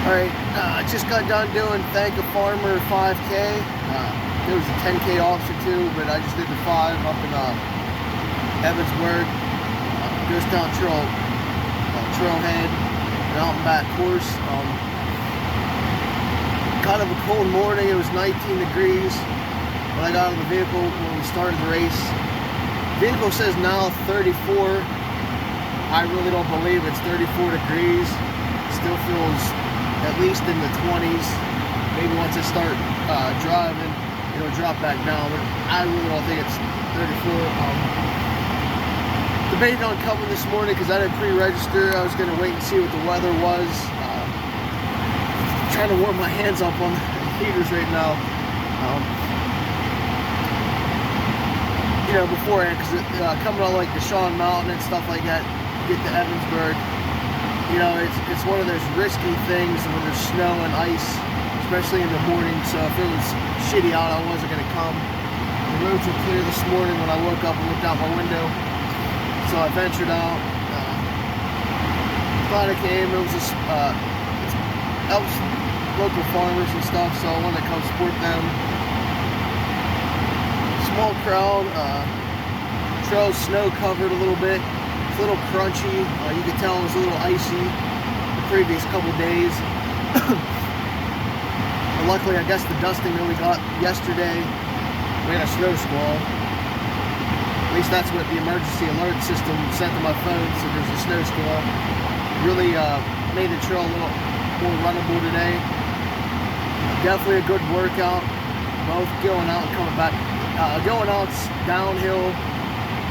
Alright, I just got done doing Thank a Farmer 5K. There was a 10K officer too, but I just did the 5 up in Ebensburg. Ghost Town Trailhead, an out and back course. Kind of a cold morning, it was 19 degrees when I got out of the vehicle when we started the race. The vehicle says now 34. I really don't believe it's 34 degrees. It still feels at least in the 20s. Maybe once I start driving, it'll drop back down, but I really don't think it's 34. Debating on coming this morning because I didn't pre-register. I was going to wait and see what the weather was. Trying to warm my hands up on the heaters right now. Beforehand, because coming on like the Shawn Mountain and stuff like that, get to Ebensburg. It's one of those risky things when there's snow and ice, especially in the morning. So if it was shitty out, I wasn't going to come. The roads were clear this morning when I woke up and looked out my window. So I ventured out. Glad I came. It was just helps local farmers and stuff, so I wanted to come support them. Small crowd. Trail's snow covered a little bit. It's a little crunchy. You could tell it was a little icy the previous couple days. But luckily, I guess the dusting that we got yesterday, we had a snow squall. At least that's what the emergency alert system sent to my phone, so there's a snow squall. Really made the trail a little more runnable today. Definitely a good workout, both going out and coming back. Going out's downhill,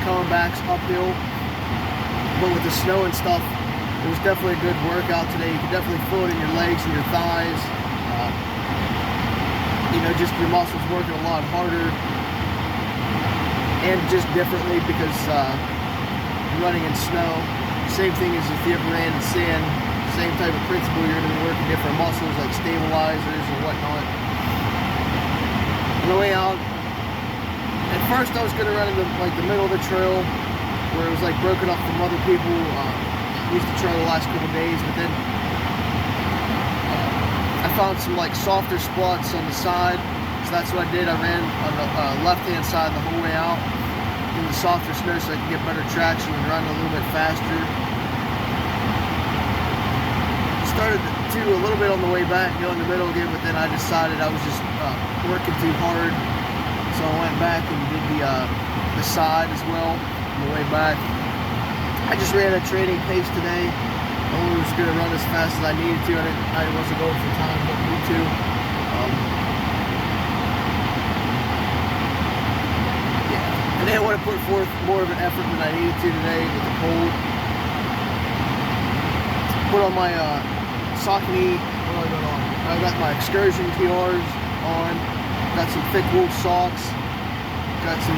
coming back's uphill. But with the snow and stuff, it was definitely a good workout today. You can definitely feel it in your legs and your thighs. Just your muscles working a lot harder and just differently because running in snow. Same thing as if you ever ran in sand. Same type of principle. You're going to be working different muscles like stabilizers and whatnot. On the way out, at first I was going to run into like the middle of the trail where it was like broken up from other people used the trail the last couple days, but then I found some like softer spots on the side, so that's what I did. I ran on the left-hand side the whole way out in the softer snow so I could get better traction and run a little bit faster. Started to do a little bit on the way back, go in the middle again, but then I decided I was just working too hard, so I went back and did the side as well on the way back. I just ran a training pace today. I only was going to run as fast as I needed to, and I wasn't going for time, but me too. Yeah, and then I want to put forth more of an effort than I needed to today with the cold. Put on my Saucony, what do I got on? I got my excursion PRs on, got some thick wool socks, got some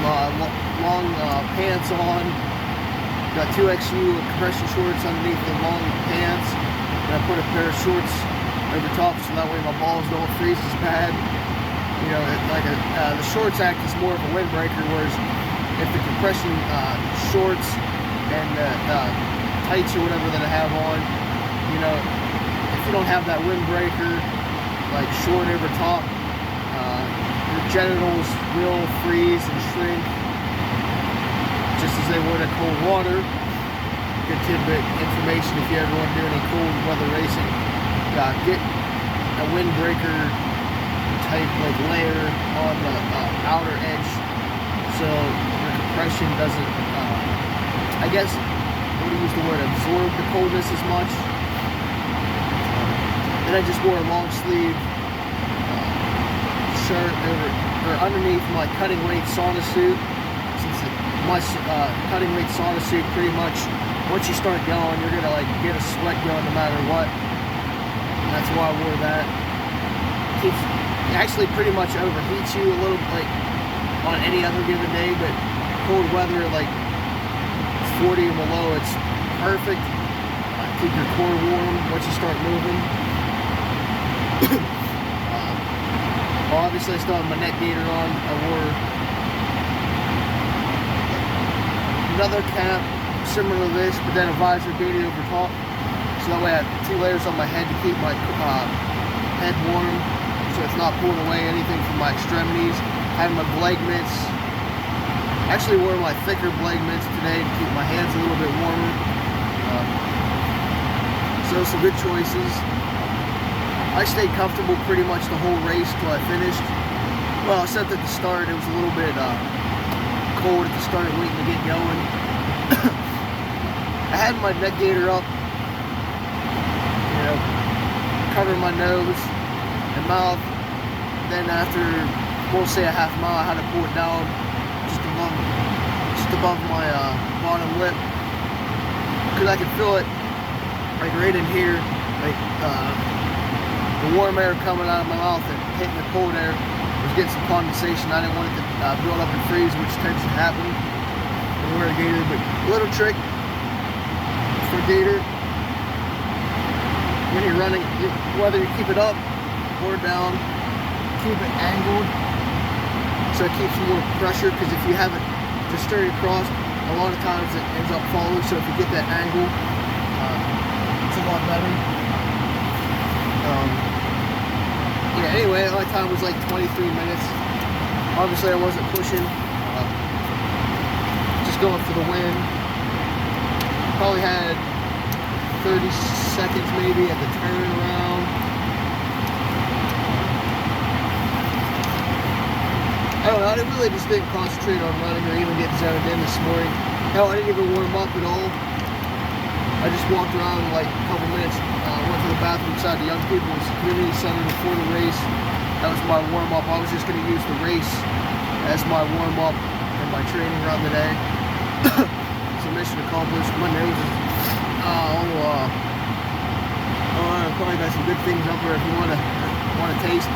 long pants on, got 2XU compression shorts underneath the long pants, and I put a pair of shorts over top so that way my balls don't freeze as bad. The shorts act as more of a windbreaker, whereas if the compression shorts and tights or whatever that I have on, if you don't have that windbreaker, like short over top, your genitals will freeze and shrink just as they would in cold water. Good tidbit information if you ever want to do any cold weather racing. Get a windbreaker type like layer on the outer edge so your compression doesn't, I guess, what do you use the word, absorb the coldness as much. Then I just wore a long sleeve shirt underneath my cutting weight sauna suit. Since my cutting weight sauna suit, pretty much once you start going, you're gonna like get a sweat going no matter what. And that's why I wore that. It actually pretty much overheats you a little, like on any other given day, but cold weather like 40 or below, it's perfect. Keep your core warm once you start moving. Obviously I still have my neck gaiter on. I wore another cap similar to this, but then a visor gaiter over top. So that way I have 2 layers on my head to keep my head warm, so it's not pulling away anything from my extremities. I have my blade mitts. I actually wore my thicker blade mitts today to keep my hands a little bit warmer. So some good choices. I stayed comfortable pretty much the whole race till I finished. Well, except at the start, it was a little bit cold at the start, waiting to get going. I had my neck gaiter up, you know, covering my nose and mouth. Then after, we'll say a half mile, I had to pull it down just above my bottom lip, because I could feel it like right in here, like the warm air coming out of my mouth and hitting the cold air was getting some condensation. I didn't want it to build up and freeze, which tends to happen when you wear a gaiter. But a little trick for gaiter, when you're running, whether you keep it up or down, keep it angled so it keeps more pressure, because if you have it just straight across, a lot of times it ends up falling. So if you get that angle, it's a lot better. Yeah, anyway, my time was like 23 minutes. Obviously I wasn't pushing, just going for the win. Probably had 30 seconds maybe at the turn around. I don't know, I really just didn't concentrate on running or even get zoned in this morning. Hell, I didn't even warm up at all. I just walked around like a couple minutes, went to the bathroom inside the Young People's Community Center before the race. That was my warm-up. I was just going to use the race as my warm-up and my training around the day. So mission accomplished. My nose is I probably got some good things up there if you want to taste.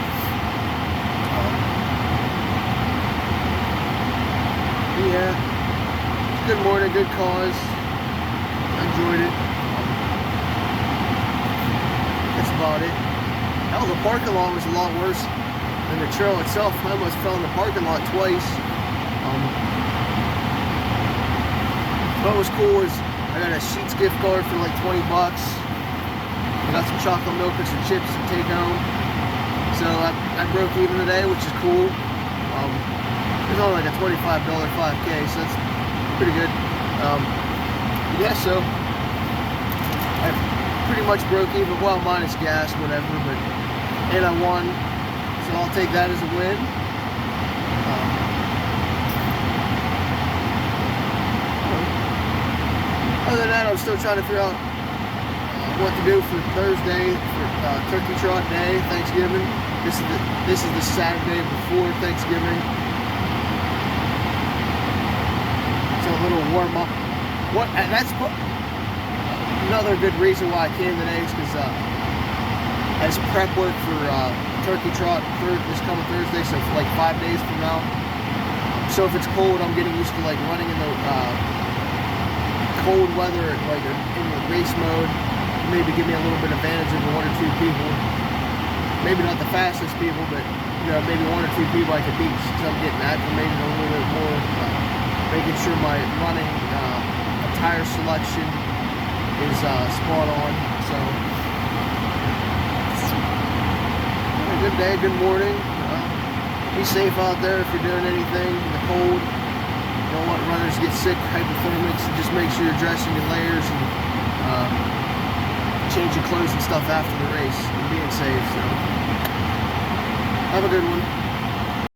Yeah, good morning, good cause. I enjoyed it. That's about it. Hell, the parking lot was a lot worse than the trail itself. I almost fell in the parking lot twice. What was cool is I got a Sheetz gift card for like 20 bucks. I got some chocolate milk and some chips to take home. So I broke even today, which is cool. It's only like a $25 5K, so that's pretty good. Yeah, so I pretty much broke even, well, minus gas, whatever, and I won, so I'll take that as a win. Other than that, I'm still trying to figure out what to do for Thursday, for Turkey Trot Day, Thanksgiving. This is the Saturday before Thanksgiving. A little warm up. And that's another good reason why I came today, is because as prep work for Turkey Trot this coming Thursday, so for like 5 days from now. So if it's cold, I'm getting used to like running in the cold weather, like in the race mode. Maybe give me a little bit of advantage over 1 or 2 people. Maybe not the fastest people, but you know, maybe 1 or 2 people I could beat, because I'm getting acclimated a little bit more. Making sure my running attire selection is spot on. So, a good day, good morning. Be safe out there if you're doing anything in the cold. You don't want runners to get sick, hypothermics, and just make sure you're dressing in layers and changing clothes and stuff after the race and being safe. So, have a good one.